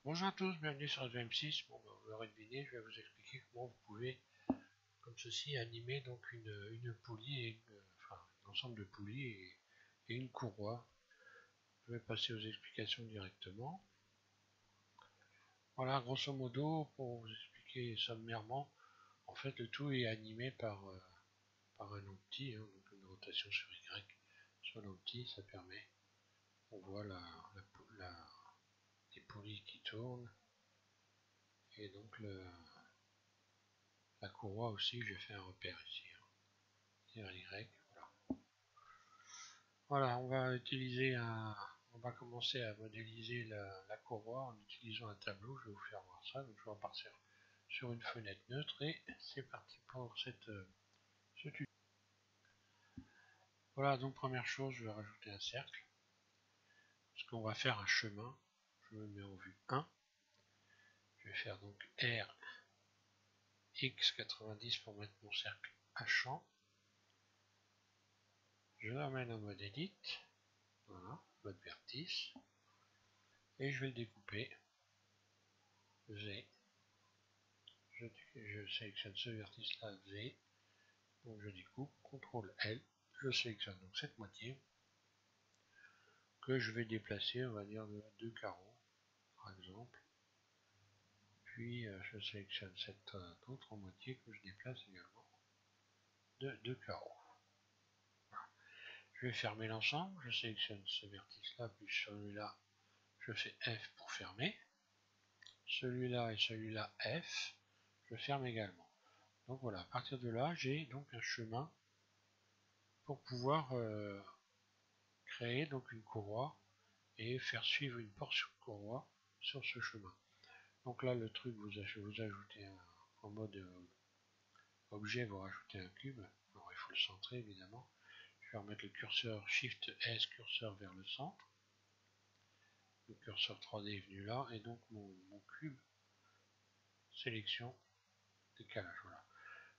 Bonjour à tous, bienvenue sur M6. Bon, vous l'aurez deviné, je vais vous expliquer comment vous pouvez, comme ceci, animer donc une poulie, enfin un ensemble de poulies et une courroie. Je vais passer aux explications directement. Voilà, grosso modo, pour vous expliquer sommairement, en fait le tout est animé par un outil, donc une rotation sur Y sur l'outil, ça permet, on voit les poulies qui tournent et donc la courroie aussi, j'ai fait un repère ici. Y, voilà. Voilà, on va commencer à modéliser la courroie en utilisant un tableau. Je vais vous faire voir ça. Donc je vais repartir sur une fenêtre neutre et c'est parti pour ce tuto. Voilà, donc première chose, je vais rajouter un cercle. Parce qu'on va faire un chemin. Je me mets en vue 1. Je vais faire donc R X90 pour mettre mon cercle à champ. Je l'amène en mode edit. Voilà, mode vertice. Et je vais le découper. Z. Je sélectionne ce vertice là, V, donc je découpe, CTRL L, je sélectionne donc cette moitié que je vais déplacer, on va dire de 2 carreaux par exemple, puis je sélectionne cette autre moitié que je déplace également de 2 carreaux. Voilà. Je vais fermer l'ensemble, je sélectionne ce vertice là, puis celui-là, je fais F pour fermer, celui-là et celui-là F, je ferme également. Donc voilà, à partir de là, j'ai donc un chemin pour pouvoir créer donc une courroie et faire suivre une portion de courroie sur ce chemin. Donc là, le truc, vous ajoutez en mode objet, vous rajoutez un cube. Alors il faut le centrer évidemment. Je vais remettre le curseur Shift S, curseur vers le centre. Le curseur 3D est venu là, et donc mon cube, sélection, décalage. Voilà.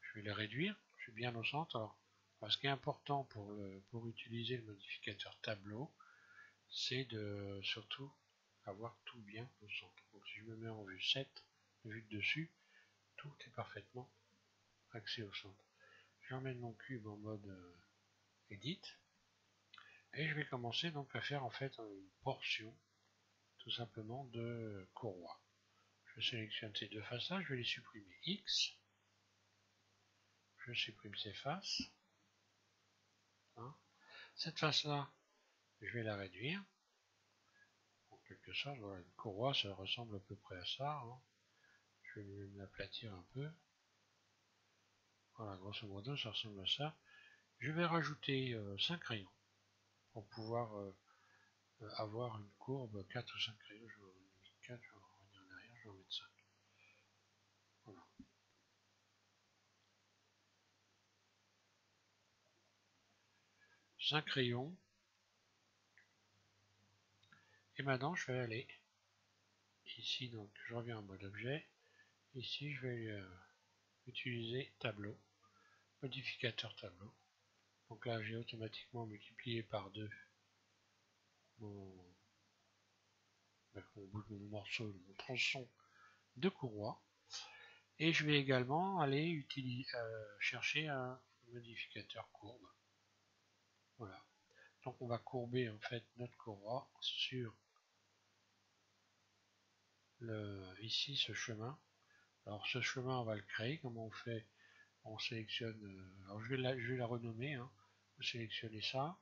Je vais le réduire, je suis bien au centre. Alors, ce qui est important pour utiliser le modificateur tableau, c'est de surtout avoir tout bien au centre. Donc si je me mets en vue 7, vue de dessus, tout est parfaitement axé au centre. J'emmène mon cube en mode edit et je vais commencer donc à faire en fait une portion tout simplement de courroie. Je sélectionne ces deux faces là, je vais les supprimer. X, je supprime ces faces. Hein. Cette face là, je vais la réduire. En quelque sorte, voilà, une courroie, ça ressemble à peu près à ça. Hein. Je vais même l'aplatir un peu. Voilà, grosso modo, ça ressemble à ça. Je vais rajouter 5 rayons pour pouvoir avoir une courbe 4 ou 5 rayons. Je vais en mettre 4, je vais revenir en arrière, je vais en mettre 5. Voilà. 5 rayons. Et maintenant, je vais aller ici, donc je reviens en mode objet. Ici, je vais utiliser tableau, modificateur tableau. Donc là, j'ai automatiquement multiplié par 2 mon bout de mon morceau, mon tronçon de courroie. Et je vais également aller chercher un modificateur courbe. Voilà. Donc on va courber en fait notre courroie sur ici ce chemin. Alors ce chemin on va le créer. Comment on fait? On sélectionne. Alors je vais la renommer. Hein. Vous sélectionnez ça.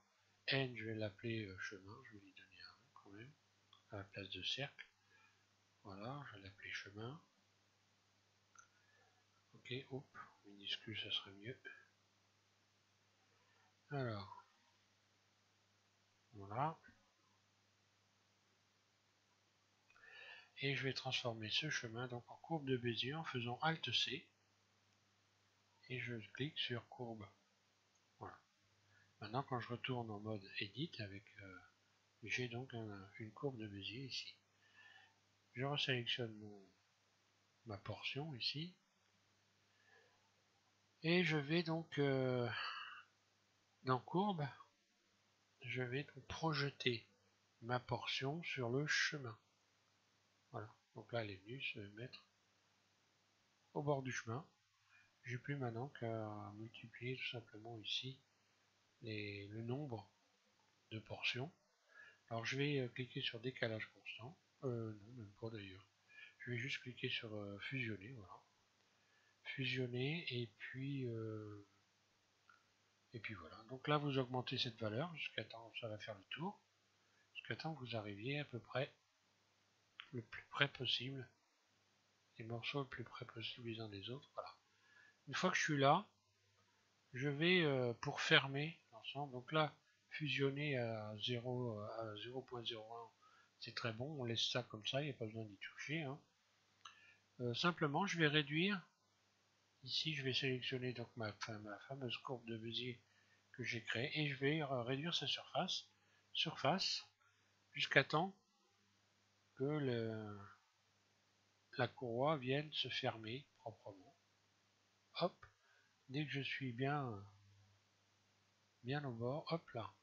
N, je vais l'appeler chemin. Je vais lui donner un nom quand même à la place de cercle. Voilà, je vais l'appeler chemin. Ok, hop, minuscule, ça serait mieux. Alors, voilà. Et je vais transformer ce chemin donc en courbe de Bézier en faisant Alt C. Et je clique sur courbe. Voilà. Maintenant, quand je retourne en mode Edit, j'ai donc une courbe de Bézier ici. Je resélectionne ma portion ici. Et je vais donc dans courbe, je vais donc projeter ma portion sur le chemin. Voilà, donc là elle est venue se mettre au bord du chemin. J'ai plus maintenant qu'à multiplier tout simplement ici le nombre de portions. Alors je vais cliquer sur décalage constant, non même pas d'ailleurs, je vais juste cliquer sur fusionner, voilà, fusionner et puis voilà. Donc là vous augmentez cette valeur jusqu'à temps, ça va faire le tour, jusqu'à temps que vous arriviez à peu près le plus près possible, les morceaux le plus près possible les uns des autres, voilà. Une fois que je suis là, je vais pour fermer l'ensemble, donc là fusionner à 0.01, c'est très bon, on laisse ça comme ça, il n'y a pas besoin d'y toucher, hein. Simplement je vais réduire, ici je vais sélectionner donc ma fameuse courbe de Bézier que j'ai créée et je vais réduire sa surface jusqu'à temps que la courroie vienne se fermer proprement. Hop, dès que je suis bien au bord, hop là.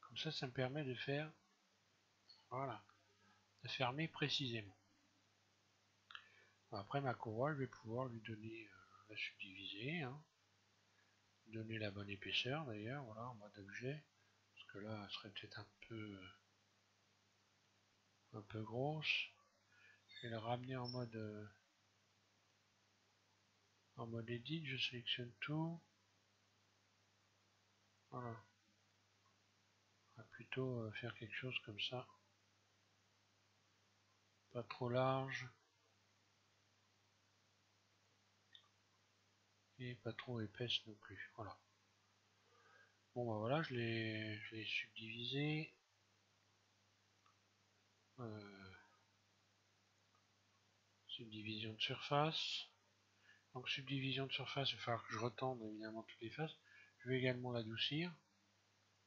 Comme ça me permet de faire, voilà, de fermer précisément. Après ma courroie, je vais pouvoir lui donner, la subdiviser, hein, donner la bonne épaisseur d'ailleurs, voilà, en mode objet, parce que là, elle serait peut-être un peu grosse. Je vais la ramener en mode edit, je sélectionne tout. Voilà. On va plutôt faire quelque chose comme ça. Pas trop large. Et pas trop épaisse non plus. Voilà. Bon bah voilà, je l'ai subdivisé. Subdivision de surface. Donc subdivision de surface, il va falloir que je retende évidemment toutes les faces. Je vais également l'adoucir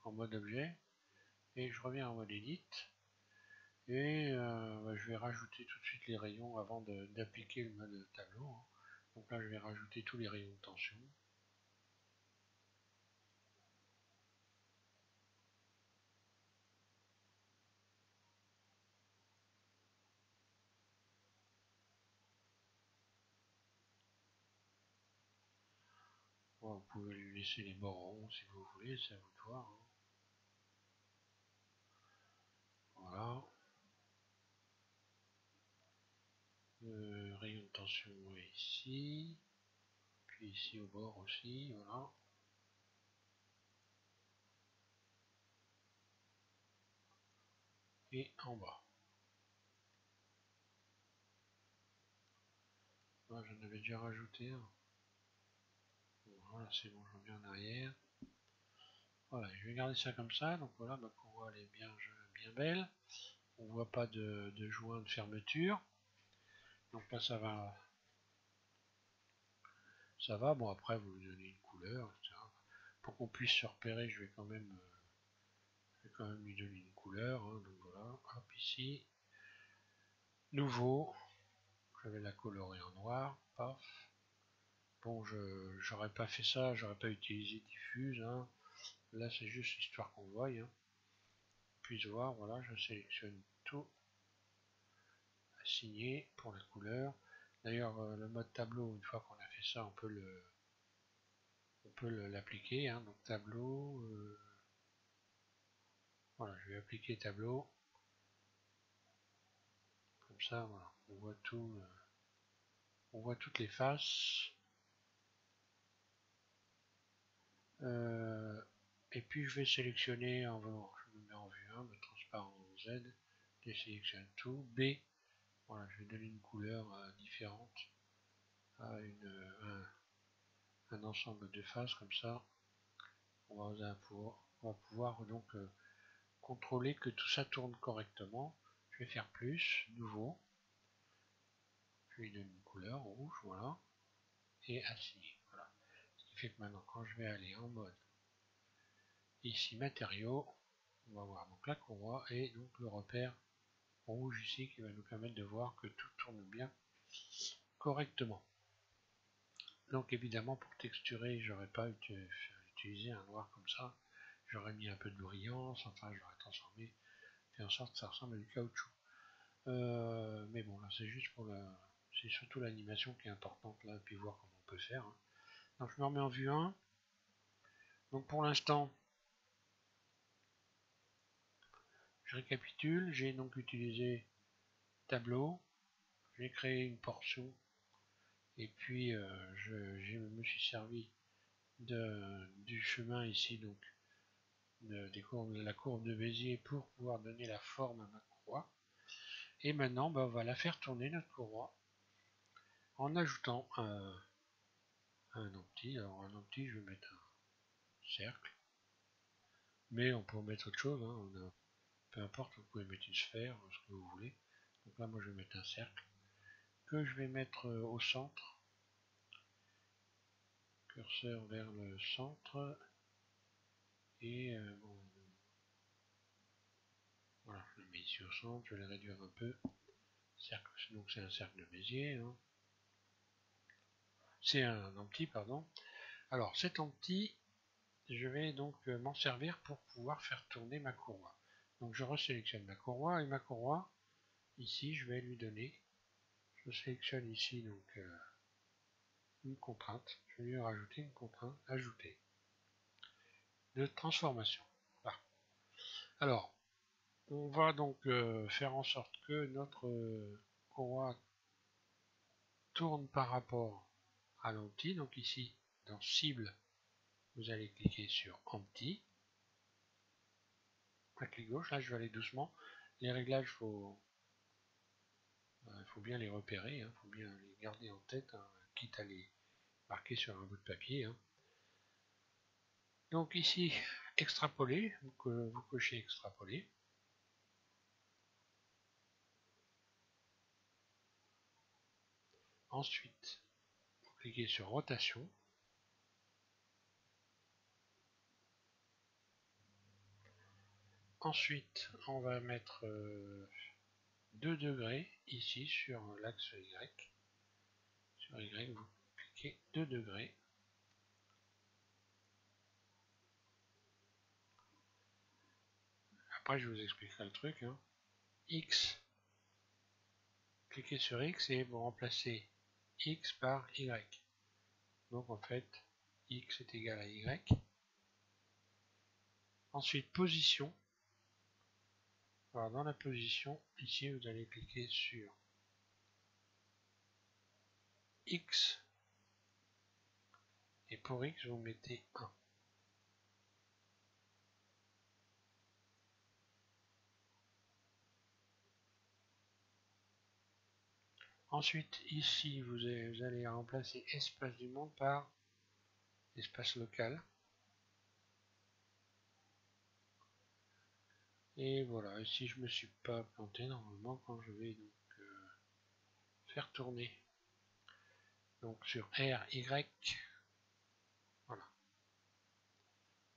en mode objet. Et je reviens en mode edit. Et je vais rajouter tout de suite les rayons avant d'appliquer le mode tableau, hein. Donc là je vais rajouter tous les rayons de tension. Bon, vous pouvez lui laisser les bords ronds si vous voulez, c'est à vous de voir, hein. Voilà. Rayon de tension est ici. Puis ici au bord aussi, voilà. Et en bas. Là, j'en avais déjà rajouté un. Voilà, c'est bon, je reviens en arrière. Voilà, je vais garder ça comme ça. Donc voilà, ma courroie elle est bien belle. On voit pas de joint de fermeture. Donc là, ça va. Ça va. Bon, après, vous lui donnez une couleur, etc. Pour qu'on puisse se repérer, je vais quand même lui donner une couleur, hein. Donc voilà, hop, ici. Nouveau. Je vais la colorer en noir. Paf. Bon, j'aurais pas fait ça, j'aurais pas utilisé diffuse, hein. Là, c'est juste histoire qu'on voie, hein. Puisse voir, voilà, je sélectionne tout, assigné pour la couleur. D'ailleurs, le mode tableau, une fois qu'on a fait ça, on peut l'appliquer, hein. Donc tableau, voilà, je vais appliquer tableau, comme ça, voilà, on voit tout, on voit toutes les faces. Et puis je vais sélectionner, je me mets en vue 1, me transparent Z, je sélectionne tout, B, voilà, je vais donner une couleur différente à un ensemble de faces comme ça. On va pouvoir donc contrôler que tout ça tourne correctement. Je vais faire plus, nouveau, je lui donne une couleur rouge, voilà, et assigner, voilà. Ce qui fait que maintenant quand je vais aller en mode ici matériaux, on va voir donc la courroie et donc le repère rouge ici qui va nous permettre de voir que tout tourne bien correctement. Donc évidemment pour texturer, j'aurais pas utilisé un noir comme ça, j'aurais mis un peu de brillance, enfin j'aurais transformé, fait en sorte que ça ressemble à du caoutchouc. Mais bon, là c'est juste pour la... C'est surtout l'animation qui est importante là, et puis voir comment on peut faire. Hein. Donc je me remets en vue 1. Donc pour l'instant, je récapitule. J'ai donc utilisé tableau. J'ai créé une portion. Et puis je me suis servi du chemin ici, donc de la courbe de Bézier pour pouvoir donner la forme à ma courroie. Et maintenant, on va la faire tourner notre courroie en ajoutant un empty. Alors un empty, je vais mettre un cercle, mais on peut en mettre autre chose. Hein. Peu importe, vous pouvez mettre une sphère, ce que vous voulez. Donc là, moi, je vais mettre un cercle que je vais mettre au centre. Curseur vers le centre. Et bon, voilà, je le mets ici au centre. Je vais le réduire un peu. Cercle, donc c'est un cercle de Bézier. Hein. C'est un empty, pardon. Alors cet empty, je vais donc m'en servir pour pouvoir faire tourner ma courroie. Donc je resélectionne ma courroie et ma courroie, ici je vais lui donner, je sélectionne ici donc une contrainte, je vais lui rajouter une contrainte, ajouter, de transformation. Voilà. Alors, on va donc faire en sorte que notre courroie tourne par rapport à l'empty. Donc ici, dans cible, vous allez cliquer sur empty. À clic gauche, là je vais aller doucement. Les réglages, faut bien les repérer, il faut bien les garder en tête, hein, quitte à les marquer sur un bout de papier. Hein. Donc ici, extrapoler, vous cochez extrapoler. Ensuite, vous cliquez sur rotation. Ensuite, on va mettre 2 degrés ici sur l'axe Y. Sur Y, vous cliquez 2 degrés. Après, je vous expliquerai le truc. Hein. X, cliquez sur X et vous remplacez X par Y. Donc en fait, X est égal à Y. Ensuite, position. Alors dans la position, ici vous allez cliquer sur X. Et pour X, vous mettez 1. Ensuite, ici, vous allez remplacer espace du monde par espace local. Et voilà, ici je me suis pas planté normalement quand je vais donc faire tourner. Donc sur R, Y, voilà.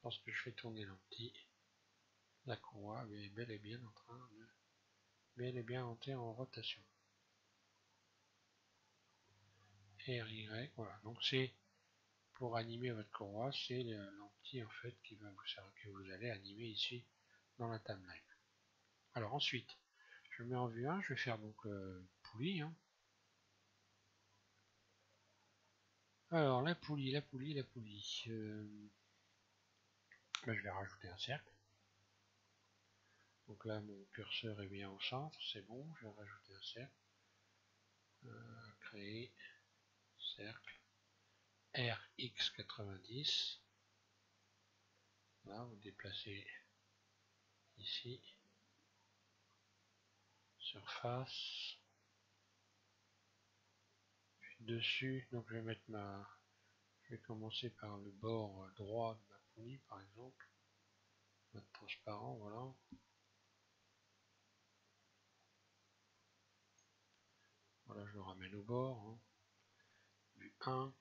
Lorsque je fais tourner l'empty, la courroie est bel et bien en train de entrer en rotation. R, Y, voilà. Donc c'est pour animer votre courroie, c'est l'empty en fait qui va vous servir, que vous allez animer ici dans la timeline. Alors ensuite, je mets en vue 1, je vais faire donc poulie. Hein. Alors la poulie. Je vais rajouter un cercle. Donc là mon curseur est bien au centre, c'est bon, je vais rajouter un cercle. Créer cercle RX90. Là, vous déplacez ici. Surface. Puis dessus, donc je vais mettre je vais commencer par le bord droit de ma poulie par exemple. Mettre transparent, voilà. Voilà, je le ramène au bord. Hein. Vue 1.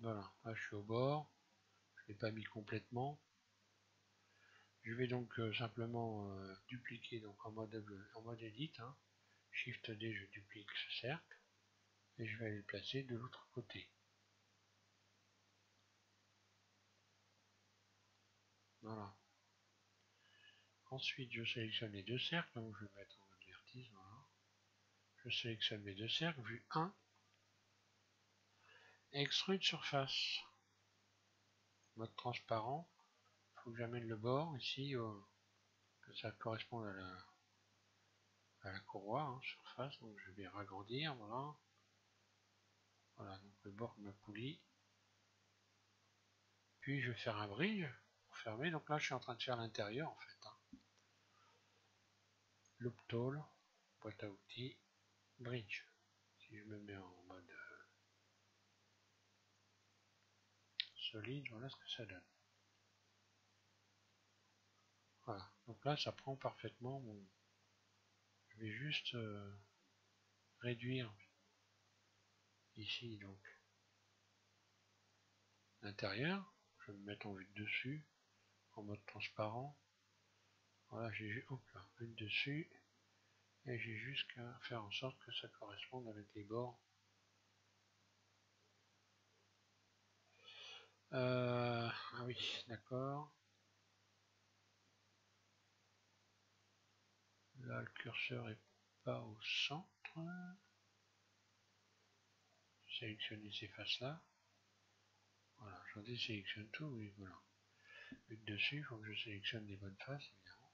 Voilà, là je suis au bord. Je ne l'ai pas mis complètement. Je vais donc simplement dupliquer donc en mode edit. Hein. Shift D, je duplique ce cercle. Et je vais aller le placer de l'autre côté. Voilà. Ensuite, je sélectionne les deux cercles, donc je vais mettre en mode vertice, voilà. Je sélectionne mes deux cercles, vue 1, extrude surface, mode transparent, il faut que j'amène le bord ici, que ça corresponde à la courroie, hein, surface, donc je vais ragrandir, voilà. Voilà, donc le bord de ma poulie. Puis je vais faire un bridge pour fermer, donc là je suis en train de faire l'intérieur en fait. Hein. Loop tool, boîte à outils, bridge. Si je me mets en mode solide, voilà ce que ça donne. Voilà, donc là ça prend parfaitement mon... Je vais juste réduire ici donc l'intérieur. Je vais me mettre en vue de dessus, en mode transparent. Voilà, j'ai vue de dessus. Et j'ai juste qu'à faire en sorte que ça corresponde avec les bords. Ah oui, d'accord. Là, le curseur est pas au centre. Sélectionner ces faces-là. Voilà, j'en désélectionne tout, oui, voilà. But dessus, il faut que je sélectionne les bonnes faces, évidemment.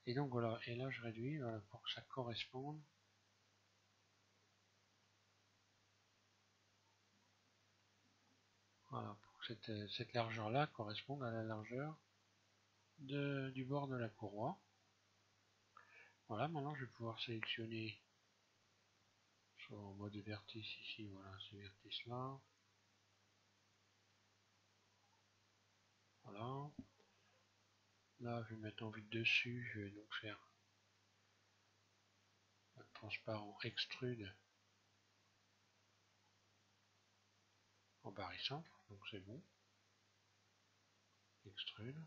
Et donc voilà, et là je réduis, voilà, pour que ça corresponde. Voilà, pour que cette largeur-là corresponde à la largeur du bord de la courroie. Voilà, maintenant je vais pouvoir sélectionner soit en mode vertice ici, voilà, ce vertice-là. Voilà. Là, je vais mettre en vue de dessus, je vais donc faire un transparent extrude en barycentre, donc c'est bon. Extrude.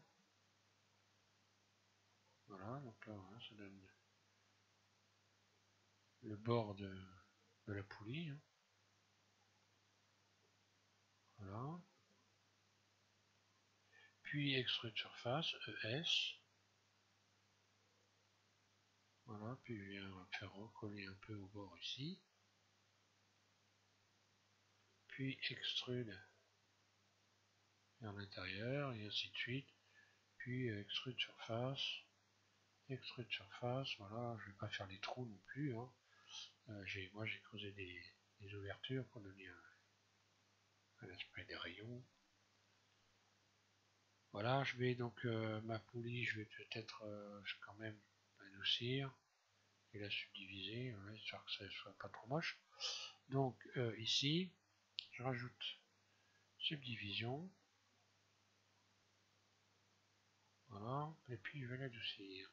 Voilà, donc là, voilà, ça donne le bord de la poulie. Hein. Voilà. Puis extrude surface, ES. Voilà, puis je viens faire recoller un peu au bord ici. Puis extrude vers l'intérieur, et ainsi de suite. Puis extrude surface, voilà, je vais pas faire les trous non plus. Hein. Moi j'ai creusé des ouvertures pour donner un aspect des rayons. Voilà, je vais donc ma poulie, je vais peut-être quand même l'adoucir et la subdiviser, voilà, histoire que ça ne soit pas trop moche. Donc ici, je rajoute subdivision, voilà, et puis je vais l'adoucir.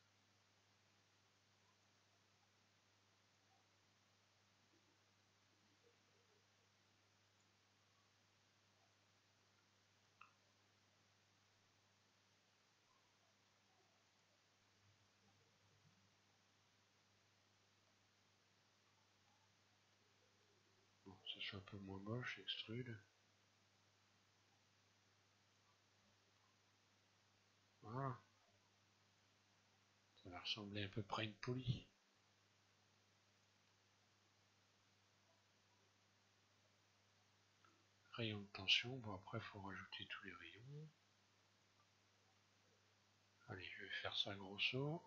Bon, ça soit un peu moins moche, extrude. Voilà. Ça va ressembler à peu près à une poulie. Rayon de tension, bon après il faut rajouter tous les rayons. Allez, je vais faire ça grosso.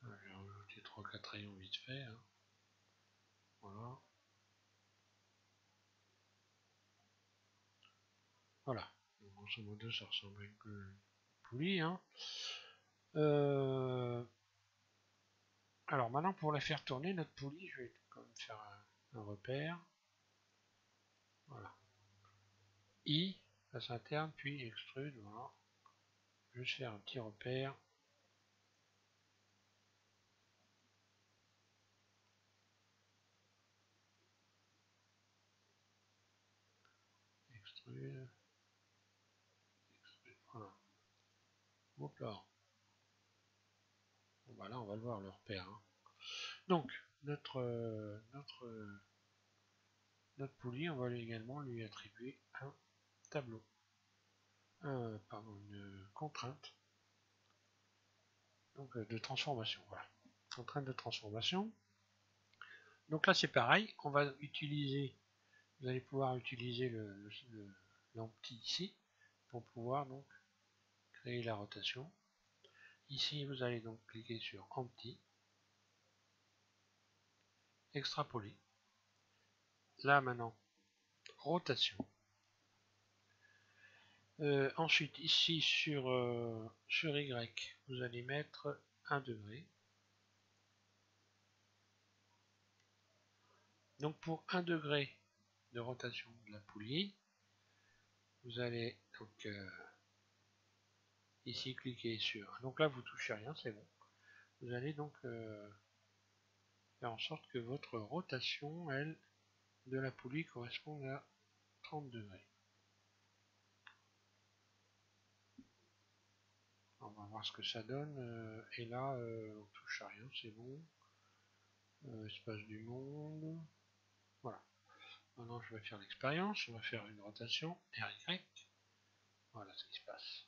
Je vais rajouter 3-4 rayons vite fait. Hein. Voilà. Voilà. Donc, grosso modo, ça ressemble à une poulie. Hein. Alors maintenant, pour la faire tourner, notre poulie, je vais quand même faire un repère. Voilà. I, face interne, puis extrude. Voilà. Juste faire un petit repère. extrude. Voilà. Hop là. Bon, bah là, on va le voir, le repère. Hein. Donc, notre poulie, on va également lui attribuer un tableau. Pardon, une contrainte. Donc, de transformation. Voilà. Contrainte de transformation. Donc là, c'est pareil. On va utiliser, vous allez pouvoir utiliser l'empty ici pour pouvoir donc créer la rotation. Ici, vous allez donc cliquer sur empty, extrapoler. Là maintenant, rotation. Ensuite, ici sur Y, vous allez mettre 1 degré. Donc pour 1 degré de rotation de la poulie, vous allez donc ici cliquer sur. Donc là, vous touchez rien, c'est bon. Vous allez donc faire en sorte que votre rotation, elle, de la poulie corresponde à 30 degrés. On va voir ce que ça donne. Et là, on touche à rien, c'est bon. Espace du monde. Voilà. Maintenant, je vais faire l'expérience. On va faire une rotation RY. Voilà ce qui se passe.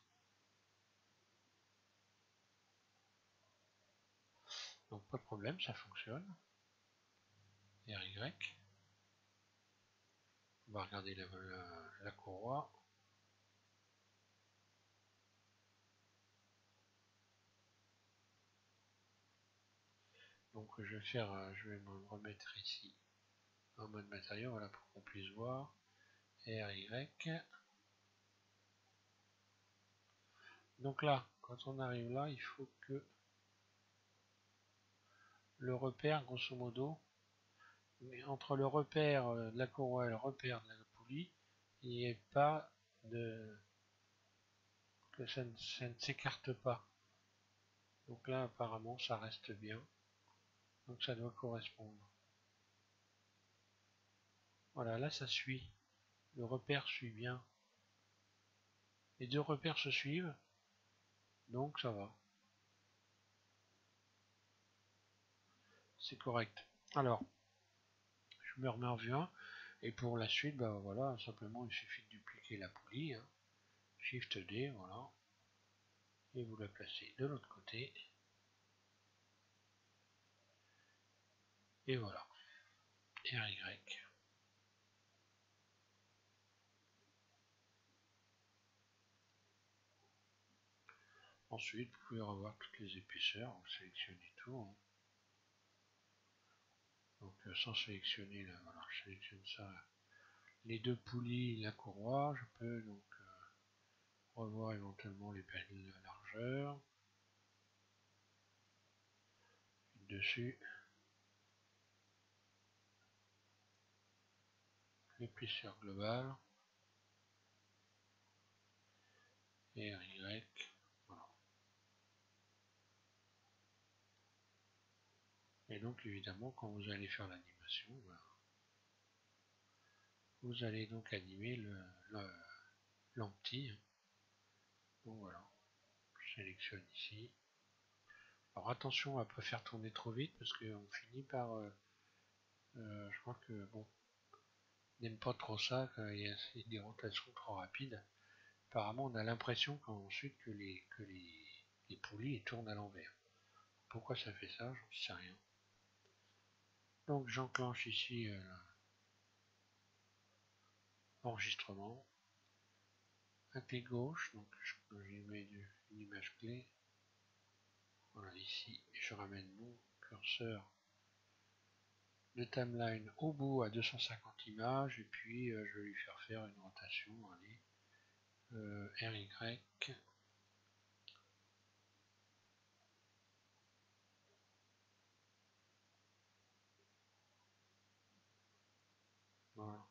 Donc, pas de problème, ça fonctionne. RY. On va regarder la courroie. Donc, je vais me remettre ici en mode matériau, voilà, pour qu'on puisse voir. RY. Donc là, quand on arrive là, il faut que le repère, grosso modo, mais entre le repère de la courroie et le repère de la poulie, il n'y ait pas de... que ça ne s'écarte pas. Donc là, apparemment, ça reste bien. Donc ça doit correspondre. Voilà, là, ça suit. Le repère suit bien. Les deux repères se suivent. Donc ça va. C'est correct. Alors, je me remets en vue 1. Et pour la suite, bah voilà, simplement, il suffit de dupliquer la poulie. Hein. Shift D, voilà. Et vous la placez de l'autre côté. Et voilà. RY. Ensuite, vous pouvez revoir toutes les épaisseurs, vous sélectionnez tout. Hein. Donc sans sélectionner, là, voilà, je sélectionne ça. Les deux poulies, la courroie, je peux donc revoir éventuellement les pelles de largeur. Dessus. L'épaisseur globale. Et RY. Voilà. Et donc évidemment, quand vous allez faire l'animation, voilà, vous allez donc animer l'empty. Donc voilà, je sélectionne ici. Alors attention à ne pas faire tourner trop vite parce qu'on finit par... je crois que bon, n'aime pas trop ça quand il y a des rotations trop rapides. Apparemment on a l'impression ensuite que les poulies tournent à l'envers. Pourquoi ça fait ça, j'en sais rien. Donc j'enclenche ici l'enregistrement. Un clic gauche, donc j'y mets une image clé. Voilà, ici je ramène mon curseur de timeline au bout à 250 images et puis je vais lui faire une rotation, allez, RY. Voilà.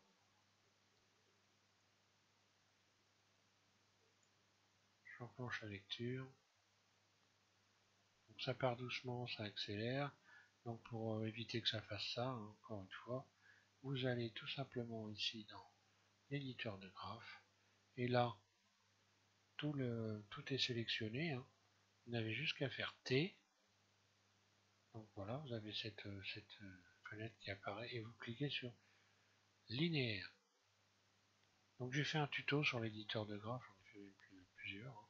J'enclenche la lecture. Donc ça part doucement, ça accélère. Donc pour éviter que ça fasse ça, hein, encore une fois, vous allez tout simplement ici dans l'éditeur de graphes. Et là, tout est sélectionné. Hein. Vous n'avez juste qu'à faire T. Donc voilà, vous avez cette fenêtre qui apparaît et vous cliquez sur linéaire. Donc j'ai fait un tuto sur l'éditeur de graphes, j'en ai fait plusieurs. Hein.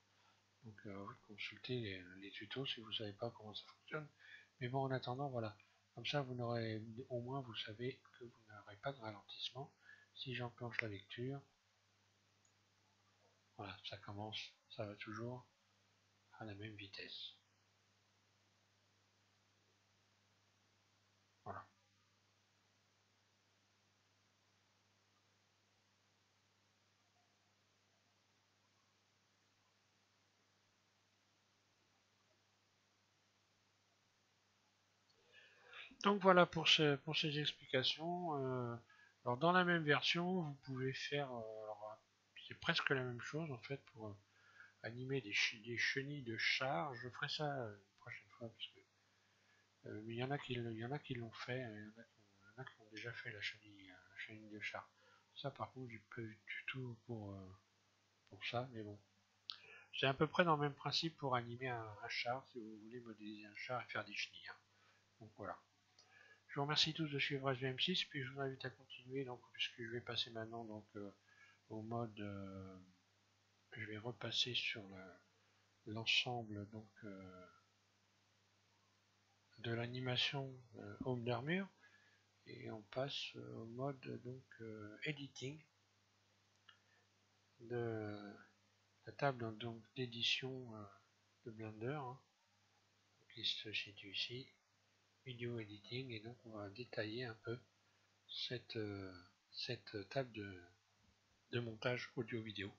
Donc vous consultez les tutos si vous ne savez pas comment ça fonctionne. Mais bon, en attendant, voilà. Comme ça, vous n'aurez au moins, vous savez que vous n'aurez pas de ralentissement. Si j'enclenche la lecture, voilà, ça commence, ça va toujours à la même vitesse. Voilà. Donc voilà pour ces explications. Alors dans la même version, vous pouvez faire, c'est presque la même chose en fait pour animer des chenilles de char. Je ferai ça une prochaine fois parce que mais il y en a qui l'ont fait, il y en a qui ont déjà fait la chenille de char. Ça par contre j'ai pas eu du tout pour ça, mais bon. C'est à peu près dans le même principe pour animer un char si vous voulez modéliser un char et faire des chenilles. Hein. Donc voilà. Je vous remercie tous de suivre SVM6, puis je vous invite à continuer, donc, puisque je vais passer maintenant donc, au mode, je vais repasser sur l'ensemble donc de l'animation Home d'armure, et on passe au mode donc editing de la table donc d'édition de Blender, hein, qui se situe ici, vidéo editing, et donc on va détailler un peu cette table de montage audio-vidéo.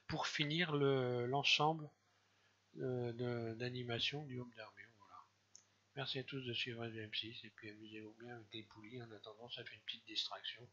Pour finir l'ensemble d'animation du Home d'armure. Voilà. Merci à tous de suivre SVM6 et puis amusez-vous bien avec les poulies. En attendant, ça fait une petite distraction.